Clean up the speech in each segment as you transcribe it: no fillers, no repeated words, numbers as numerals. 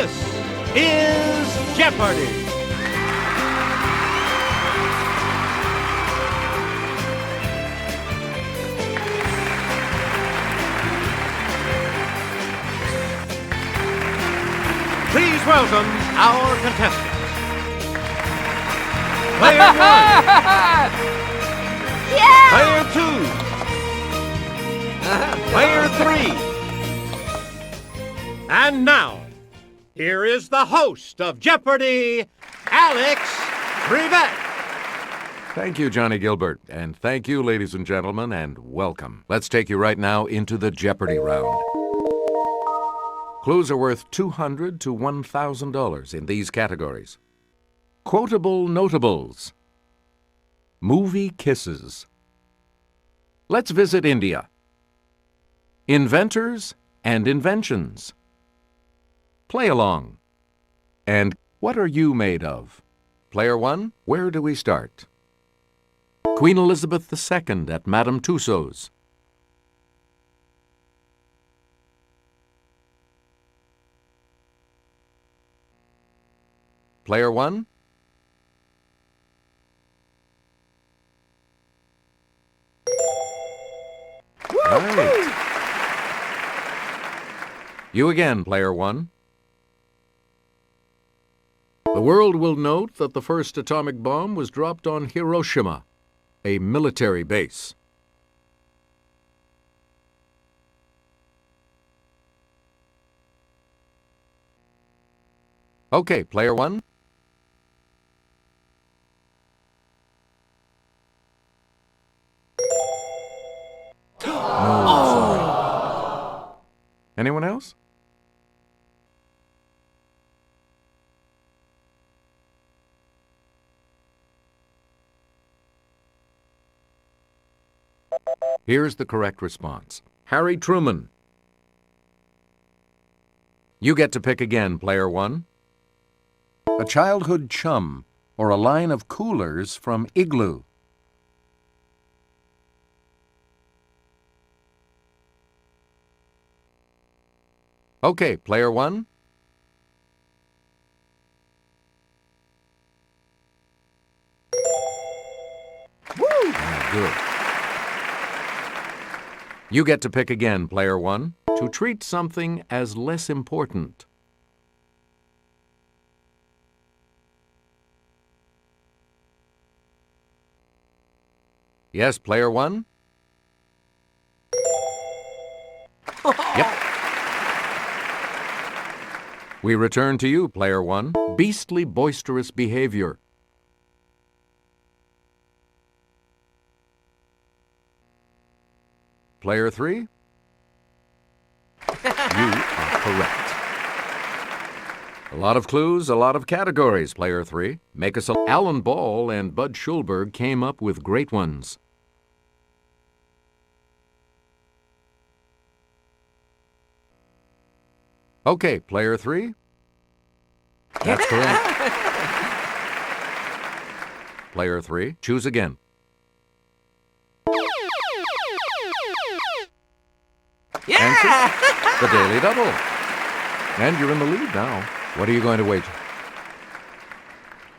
This is Jeopardy! Please welcome our contestants. Player 1. Yeah! Player 2. Player 3. And now, here is the host of Jeopardy, Alex Trebek. Thank you, Johnny Gilbert. And thank you, ladies and gentlemen, and welcome. Let's take you right now into the Jeopardy round. Clues are worth $200 to $1,000 in these categories. Quotable notables. Movie kisses. Let's visit India. Inventors and inventions. Play along. And what are you made of? Player 1, where do we start? Queen Elizabeth II at Madame Tussauds. Player 1? Right. You again, Player 1. The world will note that the first atomic bomb was dropped on Hiroshima, a military base. Okay, Player 1. No, sorry. Anyone else? Here's the correct response. Harry Truman. You get to pick again, Player 1. A childhood chum, or a line of coolers from Igloo. Okay, Player 1. Woo! Good. You get to pick again, Player 1, to treat something as less important. Yes, Player 1? Yep. We return to you, Player 1. Beastly boisterous behavior. Player 3? You are correct. A lot of clues, a lot of categories, Player 3. Make us a... Alan Ball and Bud Schulberg came up with great ones. Okay, Player 3. That's correct. Player 3, choose again. Yeah! Answer, the Daily Double. And you're in the lead now. What are you going to wager?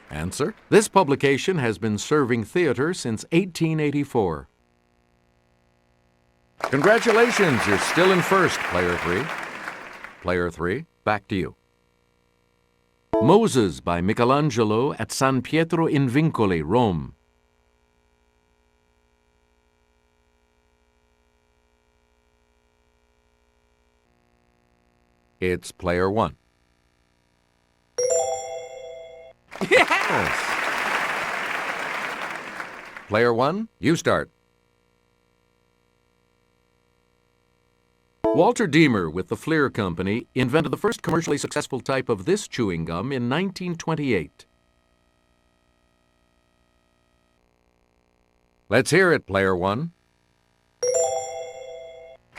Answer, this publication has been serving theater since 1884. Congratulations, you're still in first, Player 3. Player 3, back to you. Moses by Michelangelo at San Pietro in Vincoli, Rome. It's Player 1. Yes. Player 1, you start. Walter Deemer with the Fleer Company invented the first commercially successful type of this chewing gum in 1928. Let's hear it, Player 1.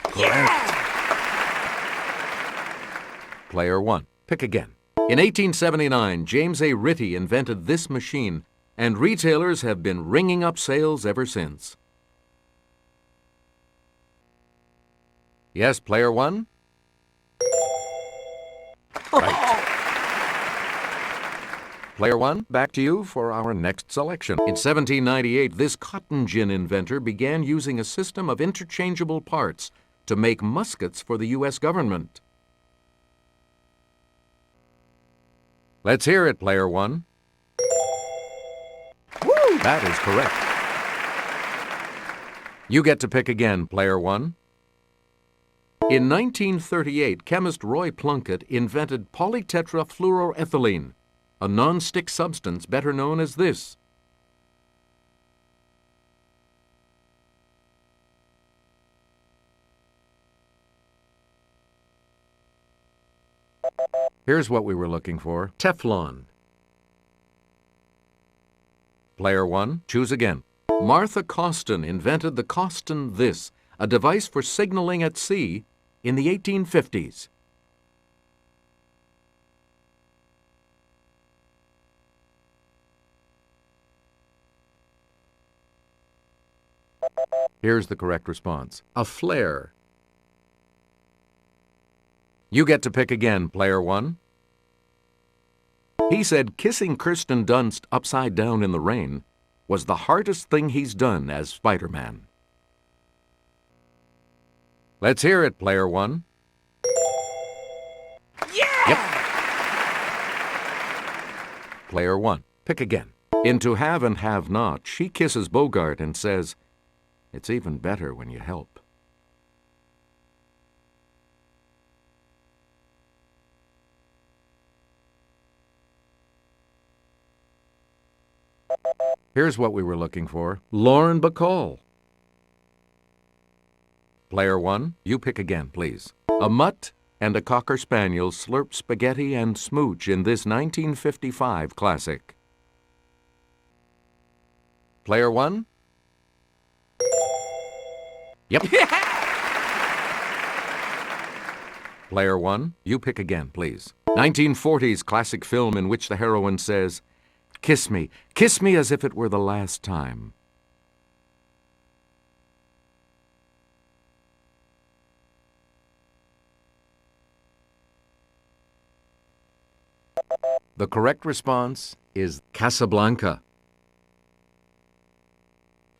Correct. Player 1, pick again. In 1879, James A. Ritty invented this machine, and retailers have been ringing up sales ever since. Yes, Player 1? Right. Player one, back to you for our next selection. In 1798, this cotton gin inventor began using a system of interchangeable parts to make muskets for the U.S. government. Let's hear it, player one. Woo! That is correct. You get to pick again, player one. In 1938, chemist Roy Plunkett invented polytetrafluoroethylene, a non-stick substance better known as this. Here's what we were looking for. Teflon. Player one, choose again. Martha Costin invented the Costin This, a device for signaling at sea in the 1850s. Here's the correct response. A flare. You get to pick again, player one. He said kissing Kirsten Dunst upside down in the rain was the hardest thing he's done as Spider-Man. Let's hear it, player one. Yeah! Yep. Player one, pick again. In To Have and Have Not, she kisses Bogart and says, "It's even better when you help." Here's what we were looking for. Lauren Bacall. Player one, you pick again, please. A mutt and a cocker spaniel slurp spaghetti and smooch in this 1955 classic. Player one? Yep. Player one, you pick again, please. 1940s classic film in which the heroine says, kiss me as if it were the last time." The correct response is Casablanca.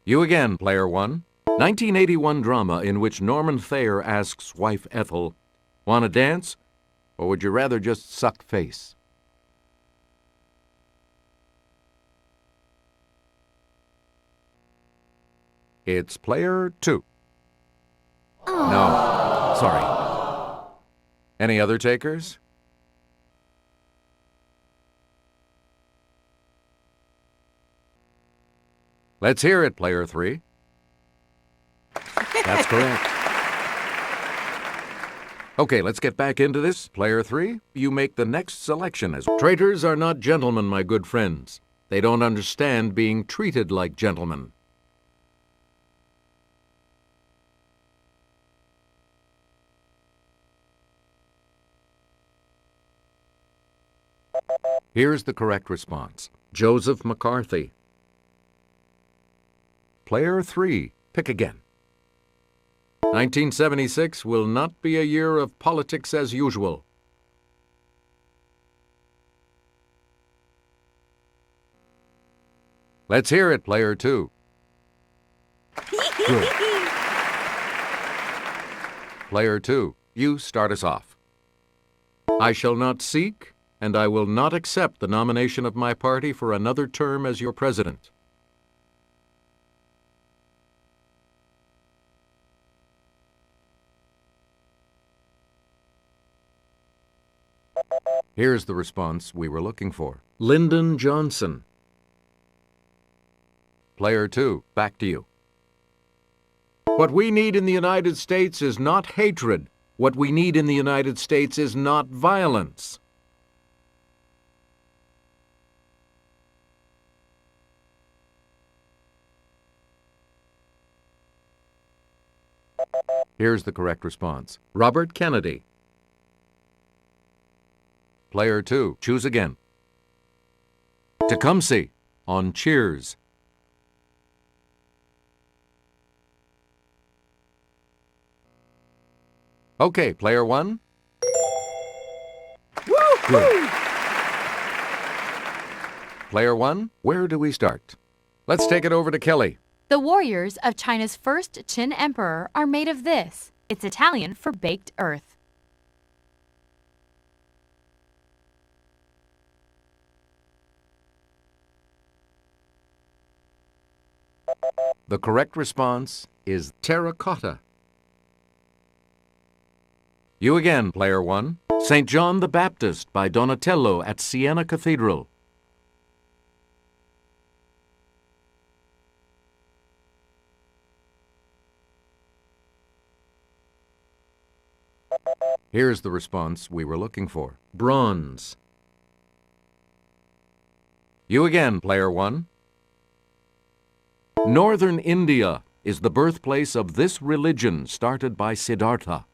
You again, player one. 1981 drama in which Norman Thayer asks wife Ethel, "Want to dance, or would you rather just suck face?" It's player two. No, sorry. Any other takers? Let's hear it, player three. That's correct. Okay, let's get back into this. Player three, you make the next selection as traitors are not gentlemen, my good friends. They don't understand being treated like gentlemen. Here's the correct response. Joseph McCarthy. Player three, pick again. 1976 will not be a year of politics as usual. Let's hear it, player two. Good. Player two, you start us off. I shall not seek, and I will not accept the nomination of my party for another term as your president. Here's the response we were looking for. Lyndon Johnson. Player two, back to you. What we need in the United States is not hatred. What we need in the United States is not violence. Here's the correct response. Robert Kennedy. Player two, choose again. Tecumseh on Cheers. Okay, player one. Good. Player one, where do we start? Let's take it over to Kelly. The warriors of China's first Qin emperor are made of this. It's Italian for baked earth. The correct response is terracotta. You again, player one. St. John the Baptist by Donatello at Siena Cathedral. Here's the response we were looking for. Bronze. You again, player one. Northern India is the birthplace of this religion started by Siddhartha.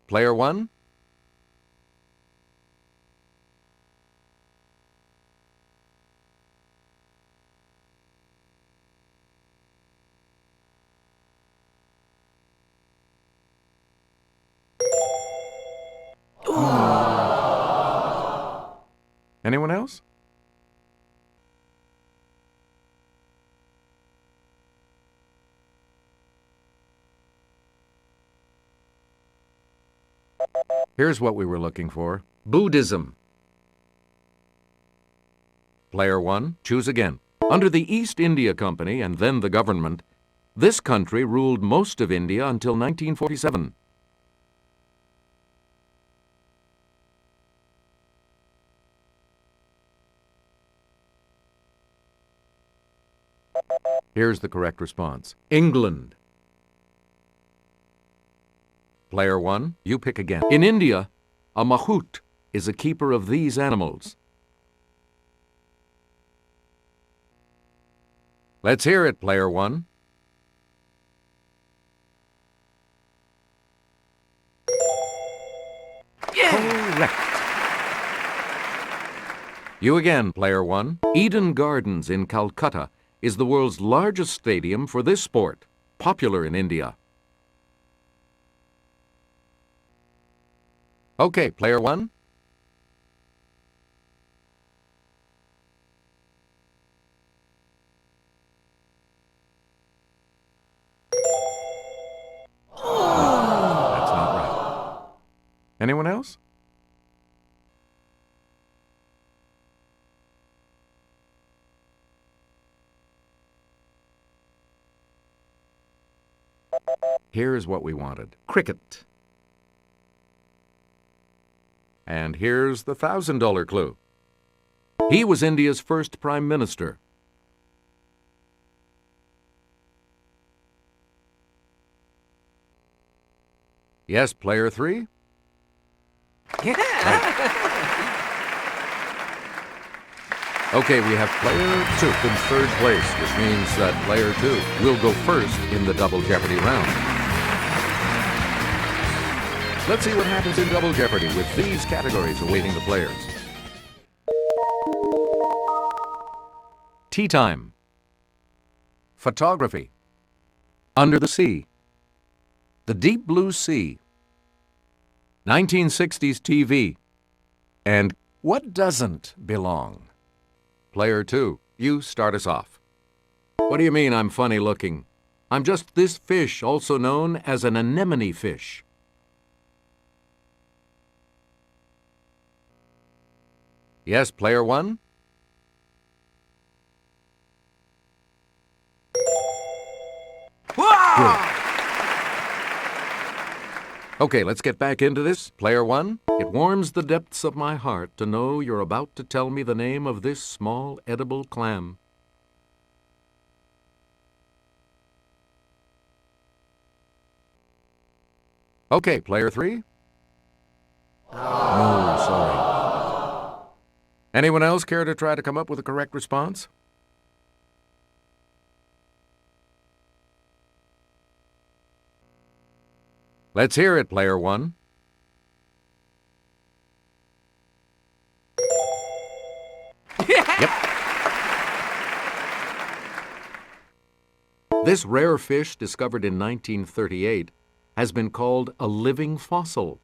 Player one. Anyone else? Here's what we were looking for. Buddhism. Player one, choose again. Under the East India Company and then the government, this country ruled most of India until 1947. Here's the correct response. England. Player one, you pick again. In India, a mahout is a keeper of these animals. Let's hear it, player one. Yeah! Correct. You again, player one. Eden Gardens in Calcutta is the world's largest stadium for this sport, popular in India. Okay, player one. That's not right. Anyone else? Here's what we wanted. Cricket. And here's the $1,000 clue. He was India's first prime minister. Yes, player three? Yeah! Right. Okay, we have player two in third place, which means that player two will go first in the Double Jeopardy round. Let's see what happens in Double Jeopardy with these categories awaiting the players. Tea time. Photography. Under the sea. The deep blue sea. 1960s TV. And what doesn't belong? Player two, you start us off. What do you mean I'm funny looking? I'm just this fish, also known as an anemone fish. Yes, player one? Good. Okay, let's get back into this. Player one, it warms the depths of my heart to know you're about to tell me the name of this small edible clam. Okay, player three? No, sorry. Anyone else care to try to come up with a correct response? Let's hear it, player one. Yep. This rare fish, discovered in 1938, has been called a living fossil.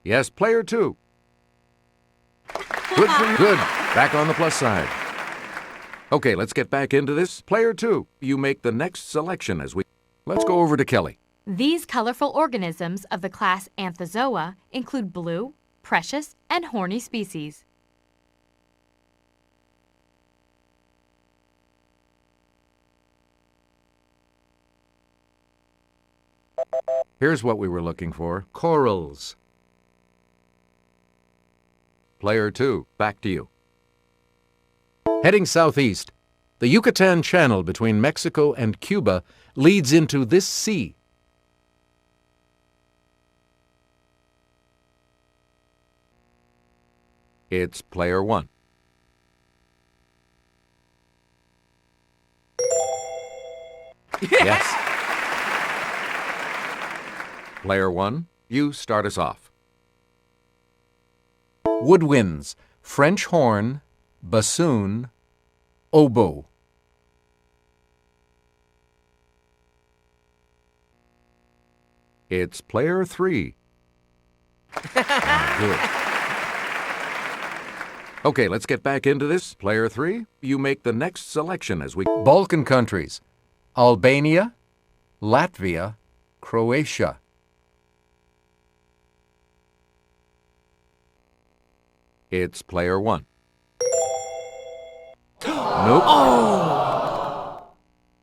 Yes, player 2. Good for you. Good. Back on the plus side. Okay, let's get back into this. Player 2, you make the next selection as we... Let's go over to Kelly. These colorful organisms of the class Anthozoa include blue, precious, and horny species. Here's what we were looking for. Corals. Player 2, back to you. Heading southeast, the Yucatan Channel between Mexico and Cuba leads into this sea. It's player 1. Yes. Player 1, you start us off. Woodwinds, French horn, bassoon, oboe. It's player 3. Good. Okay, let's get back into this. Player 3, you make the next selection as we... Balkan countries, Albania, Latvia, Croatia. It's player 1. Nope. Oh!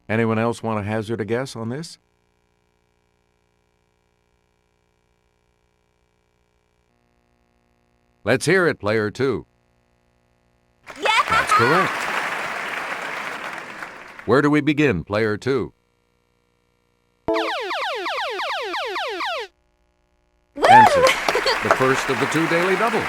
Anyone else want to hazard a guess on this? Let's hear it, player 2. Yeah! That's correct. Where do we begin, player 2? Answer. The first of the 2 daily doubles.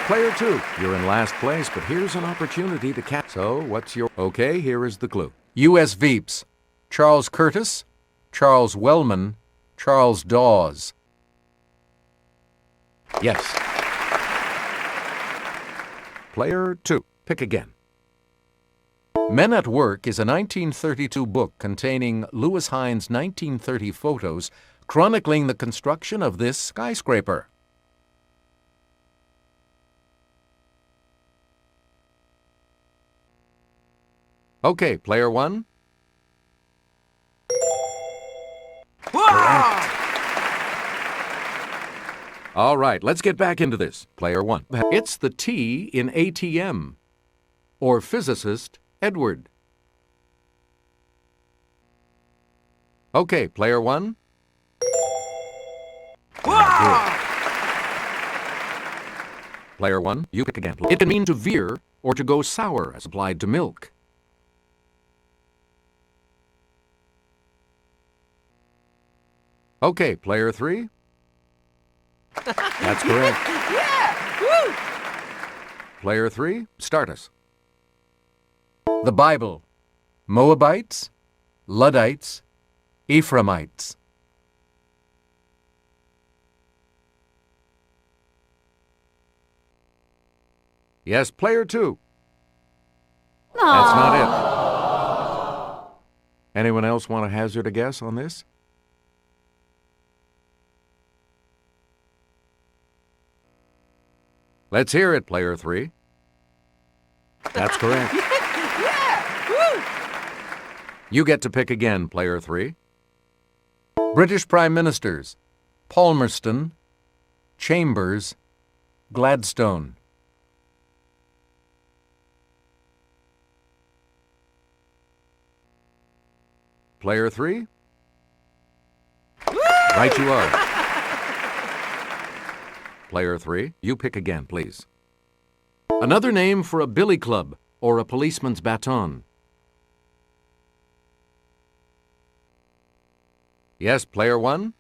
Player 2, you're in last place, but here's an opportunity to catch. So, what's your... Okay, here is the clue. U.S. Veeps. Charles Curtis, Charles Wellman, Charles Dawes. Yes. Player 2, pick again. Men at Work is a 1932 book containing Lewis Hines' 1930 photos chronicling the construction of this skyscraper. Okay, player 1. Correct. All right, let's get back into this. Player 1. It's the T in ATM, or physicist Edward. Okay, player 1. Good. Player 1, you pick again. It can mean to veer or to go sour as applied to milk. Okay, player 3. That's correct. Yeah! Woo! Player 3, start us. The Bible. Moabites, Luddites, Ephraimites. Yes, player 2. That's not it. Anyone else want to hazard a guess on this? Let's hear it, player 3. That's correct. Yeah! Woo! You get to pick again, player 3. British Prime Ministers. Palmerston, Chambers, Gladstone. Player 3? Right you are. Player 3, you pick again, please. Another name for a billy club or a policeman's baton. Yes, player 1?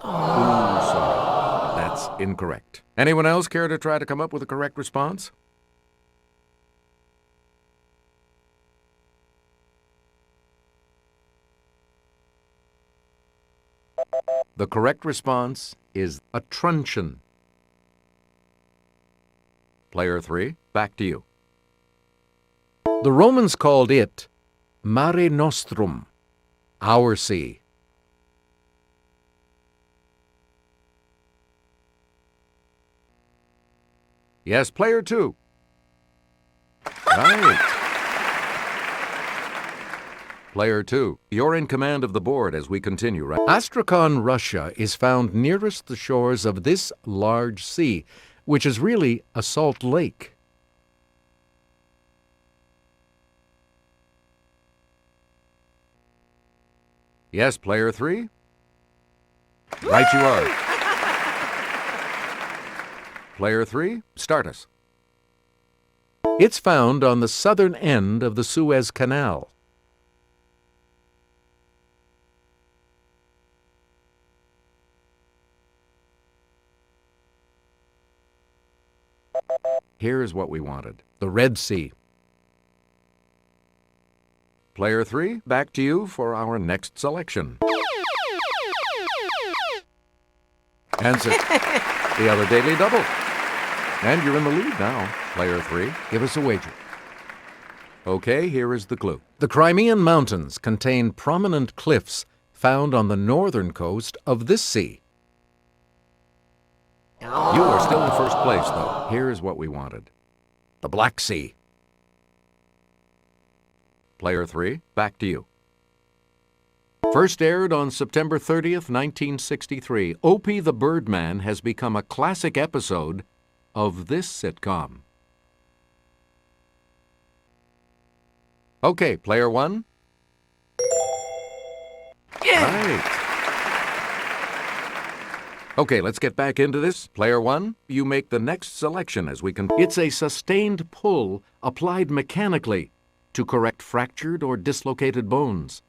Sorry. That's incorrect. Anyone else care to try to come up with a correct response? The correct response is a truncheon. Player 3, back to you. The Romans called it Mare Nostrum, our sea. Yes, Player 2. Right. Player 2, you're in command of the board as we continue, right? Astrakhan, Russia is found nearest the shores of this large sea, which is really a salt lake. Yes, Player 3? Right you are. Player 3, start us. It's found on the southern end of the Suez Canal. Here's what we wanted. The Red Sea. Player 3, back to you for our next selection. Answer. The other daily double. And you're in the lead now. Player 3, give us a wager. Okay, here is the clue. The Crimean Mountains contain prominent cliffs found on the northern coast of this sea. You are still in first place, though. Here's what we wanted. The Black Sea. Player 3, back to you. First aired on September 30th, 1963, Opie the Birdman has become a classic episode of this sitcom. Okay, Player 1. Yeah. Right. Okay, let's get back into this. Player 1, you make the next selection as we can. It's a sustained pull applied mechanically to correct fractured or dislocated bones.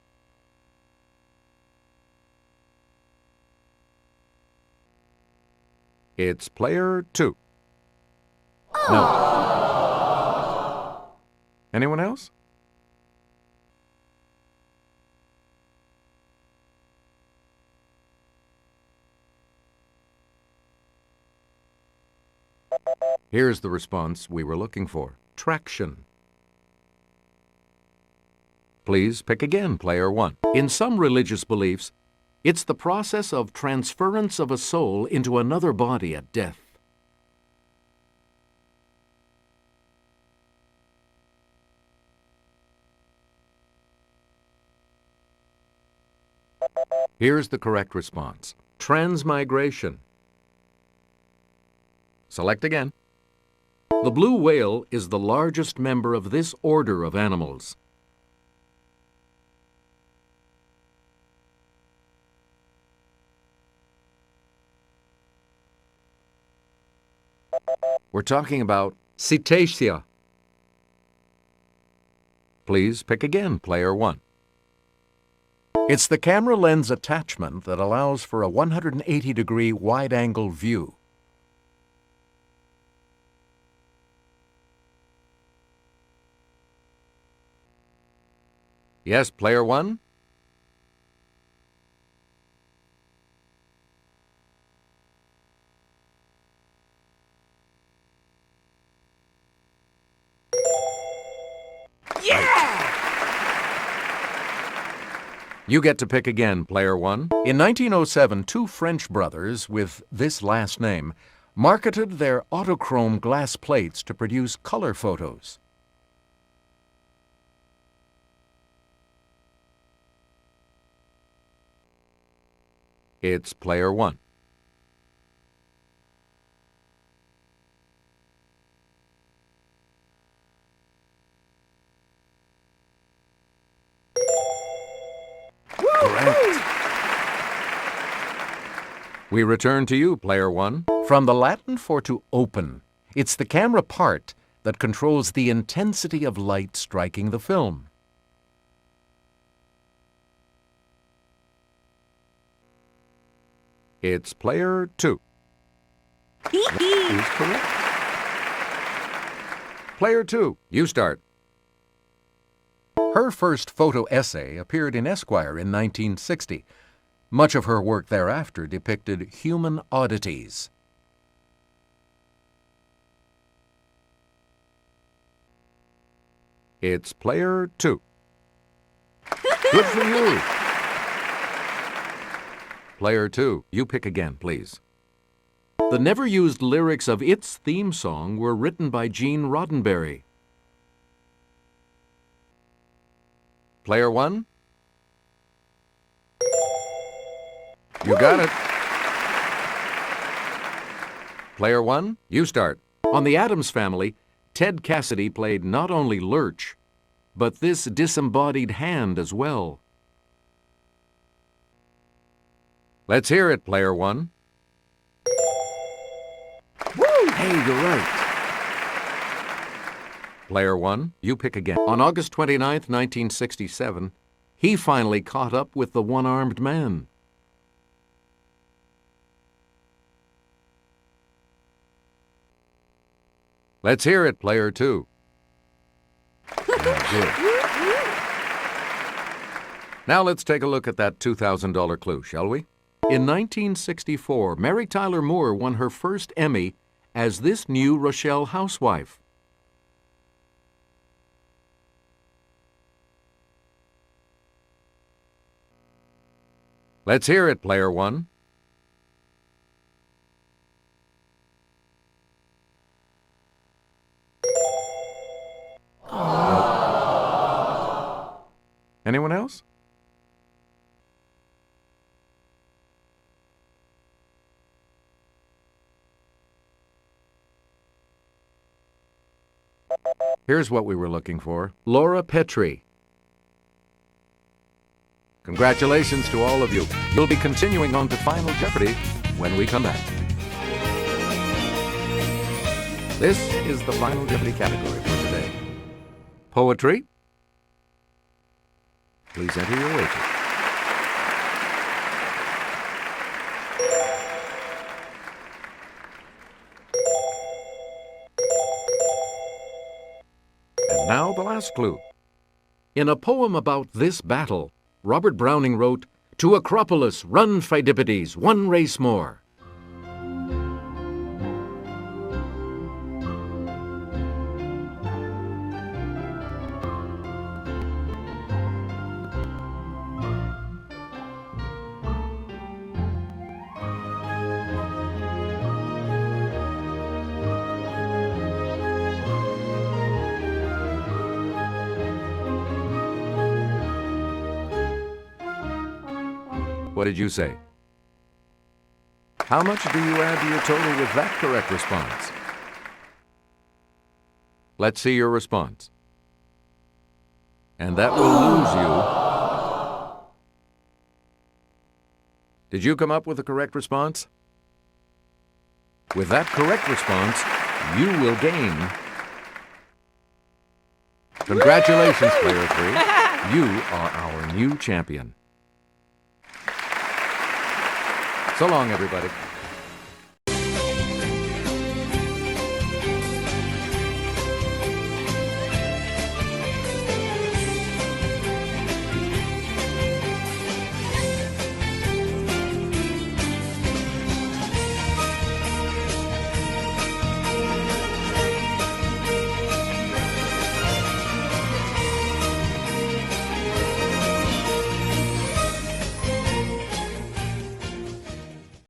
It's Player 2. No. Anyone else? Here's the response we were looking for. Traction. Please pick again, Player 1. In some religious beliefs, it's the process of transference of a soul into another body at death. Here's the correct response. Transmigration. Select again. The blue whale is the largest member of this order of animals. We're talking about cetacea. Please pick again, Player 1. It's the camera lens attachment that allows for a 180-degree wide-angle view. Yes, Player 1? You get to pick again, Player 1. In 1907, two French brothers with this last name marketed their autochrome glass plates to produce color photos. It's Player 1. Correct. We return to you, Player 1. From the Latin for to open, it's the camera part that controls the intensity of light striking the film. It's Player 2. That is correct. Player 2, you start. Her first photo essay appeared in Esquire in 1960. Much of her work thereafter depicted human oddities. It's player 2. Good for you. Player 2, you pick again, please. The never-used lyrics of its theme song were written by Gene Roddenberry. Player 1? You got it. Player 1, you start. On The Addams Family, Ted Cassidy played not only Lurch, but this disembodied hand as well. Let's hear it, player 1. Woo! Hey, you're right. Player 1, you pick again. On August 29th, 1967, he finally caught up with the one-armed man. Let's hear it, player 2. Good. Now let's take a look at that $2,000 clue, shall we? In 1964, Mary Tyler Moore won her first Emmy as this new Rochelle housewife. Let's hear it, player 1. Anyone else? Here's what we were looking for. Laura Petrie. Congratulations to all of you. You'll be continuing on to Final Jeopardy when we come back. This is the Final Jeopardy category for today. Poetry. Please enter your wager. And now the last clue. In a poem about this battle, Robert Browning wrote, "To Acropolis run, Pheidippides, one race more." What did you say? How much do you add to your total with that correct response? Let's see your response. And that will lose you. Did you come up with the correct response? With that correct response, you will gain. Congratulations, player 3. You are our new champion. So long, everybody.